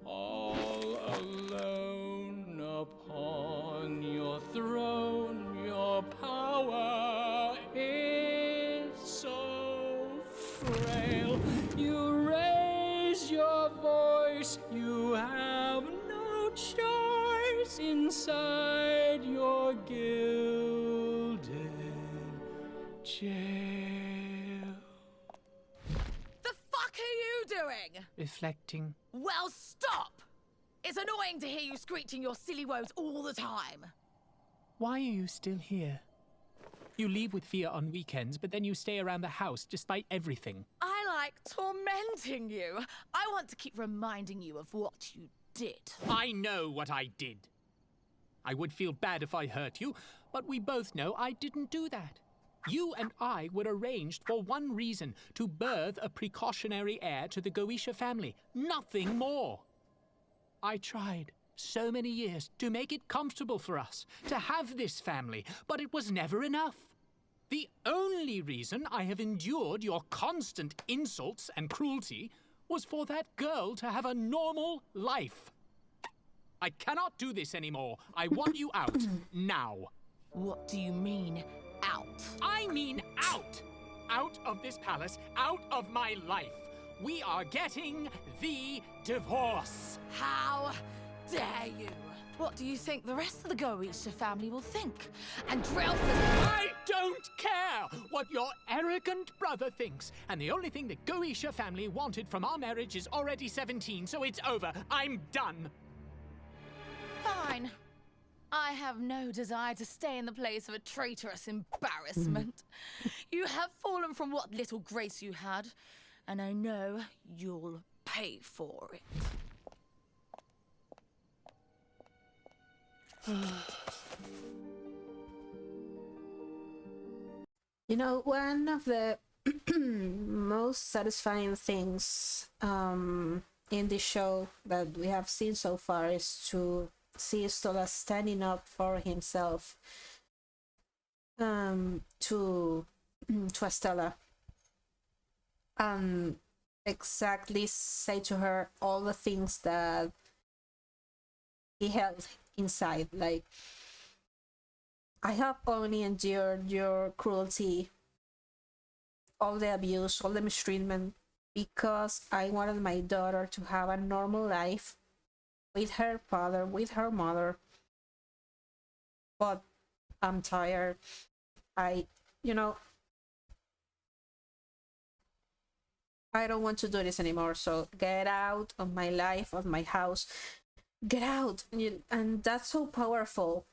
all alone upon your throne. Your power is so frail. You raise your voice, you have no choice inside your gilded jail. The fuck are you doing? Reflecting. Well, stop! It's annoying to hear you screeching your silly woes all the time. Why are you still here? You leave with Fia on weekends, but then you stay around the house despite everything. I like tormenting you. I want to keep reminding you of what you did. I know what I did. I would feel bad if I hurt you, but we both know I didn't do that. You and I were arranged for one reason, to birth a precautionary heir to the Goetia family. Nothing more. I tried so many years to make it comfortable for us, to have this family, but it was never enough. The only reason I have endured your constant insults and cruelty was for that girl to have a normal life. I cannot do this anymore. I want you out, now. What do you mean, out? I mean out! Out of this palace, out of my life. We are getting the divorce. How dare you? What do you think the rest of the Goetia family will think? And I don't care what your arrogant brother thinks. And the only thing the Goetia family wanted from our marriage is already 17, so it's over. I'm done. Fine. I have no desire to stay in the place of a traitorous embarrassment. You have fallen from what little grace you had, and I know you'll pay for it. You know, one of the most satisfying things in this show that we have seen so far is to see Stola standing up for himself to Estella, exactly say to her all the things that he held inside, like, I have only endured your cruelty, all the abuse, all the mistreatment, because I wanted my daughter to have a normal life with her father, with her mother. But I'm tired. I don't want to do this anymore. So get out of my life, of my house. Get out. And that's so powerful,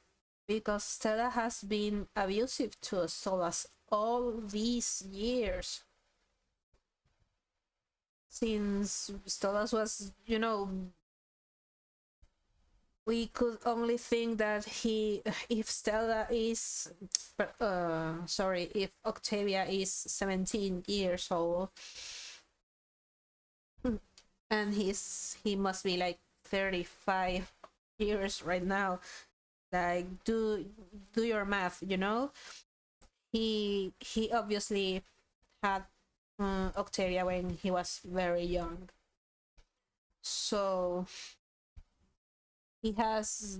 because Stella has been abusive to Stolas all these years. Since Stolas was, we could only think that if Octavia is 17 years old, and he must be like 35 years right now. Like, do your math, He obviously had Octavia when he was very young, so he has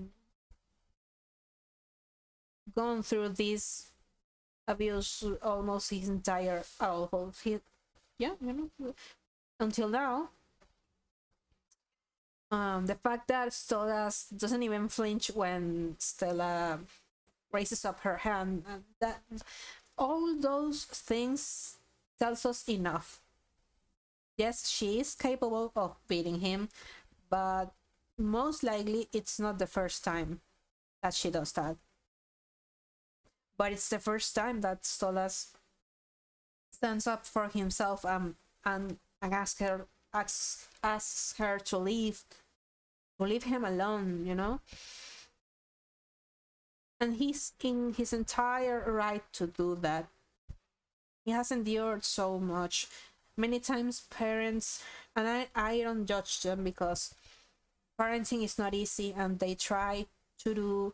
gone through this abuse almost his entire adulthood. Until now. The fact that Stolas doesn't even flinch when Stella raises up her hand, that all those things tells us enough. Yes, she is capable of beating him, but most likely it's not the first time that she does that. But it's the first time that Stolas stands up for himself and asks her to leave him alone, And he's in his entire right to do that. He has endured so much. Many times parents, and I don't judge them, because parenting is not easy, and they try to do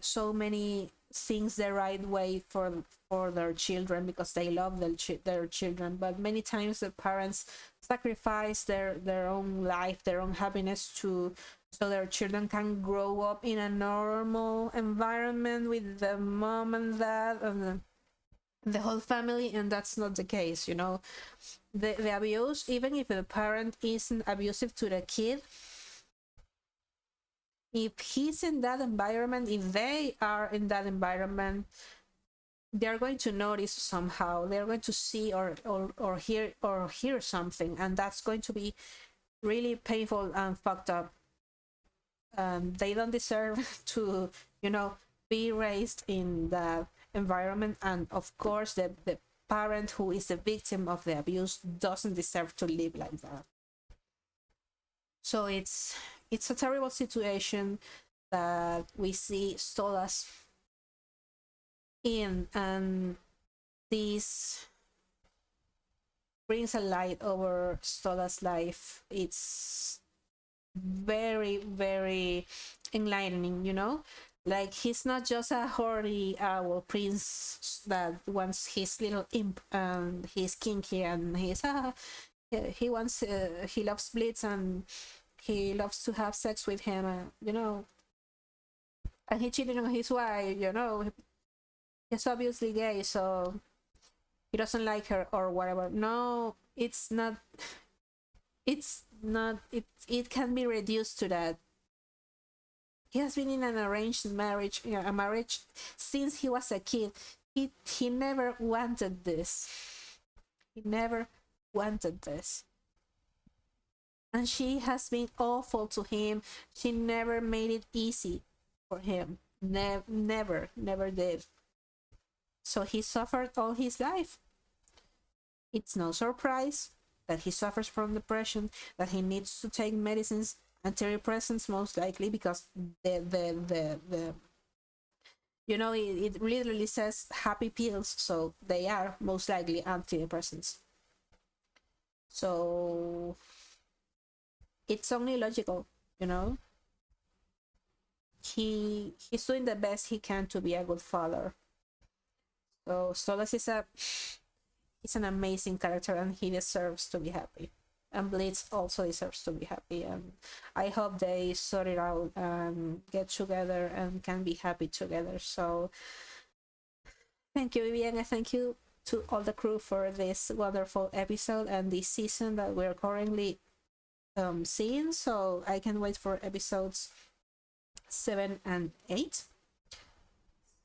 so many things the right way for their children, because they love their children. But many times the parents sacrifice their own life, their own happiness, so their children can grow up in a normal environment with the mom and dad and the whole family, and that's not the case. The abuse, even if the parent isn't abusive to the kid, if he's in that environment, if they are in that environment, they're going to notice somehow. They're going to see or hear something, and that's going to be really painful and fucked up. They don't deserve to, be raised in that environment, and of course the parent who is the victim of the abuse doesn't deserve to live like that. So it's a terrible situation that we see Stolas in, and this brings a light over Stolas' life. It's very, very enlightening, Like, he's not just a horny owl prince that wants his little imp, and he's kinky, and he loves Blitz, and he loves to have sex with him, and he cheated on his wife, he's obviously gay, so he doesn't like her or whatever. No, it can be reduced to that. He has been in an arranged marriage, a marriage since he was a kid. He never wanted this. He never wanted this. And she has been awful to him. She never made it easy for him. Never did. So he suffered all his life. It's no surprise that he suffers from depression, that he needs to take medicines, antidepressants most likely, because the you know, it literally says happy pills, so they are most likely antidepressants. So it's only logical, you know. He's doing the best he can to be a good father. So Stolas is an amazing character, and he deserves to be happy. And Blitz also deserves to be happy, and I hope they sort it out and get together and can be happy together. So thank you, Vivian, and thank you to all the crew for this wonderful episode and this season that we're currently seeing. So I can wait for episodes 7 and 8.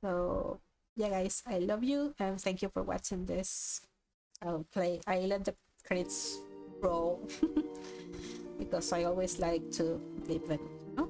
So yeah, guys, I love you and thank you for watching this. I let the credits roll because I always like to leave them, you know?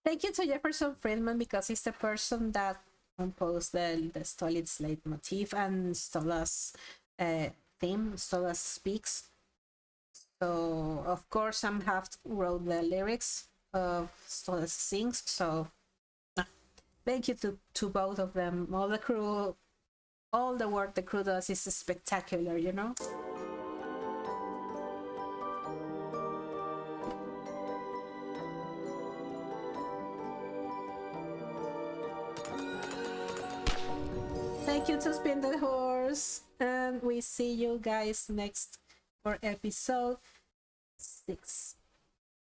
Thank you to Jefferson Friedman because he's the person that composed the Stolitz leitmotif and Stola's theme, Stolas Speaks. So of course Sam Haft wrote the lyrics of Stolas Sings. So thank you to both of them. All the crew, all the work the crew does is spectacular, you know? Thank you to Spin the Horse, and we see you guys next for episode 6.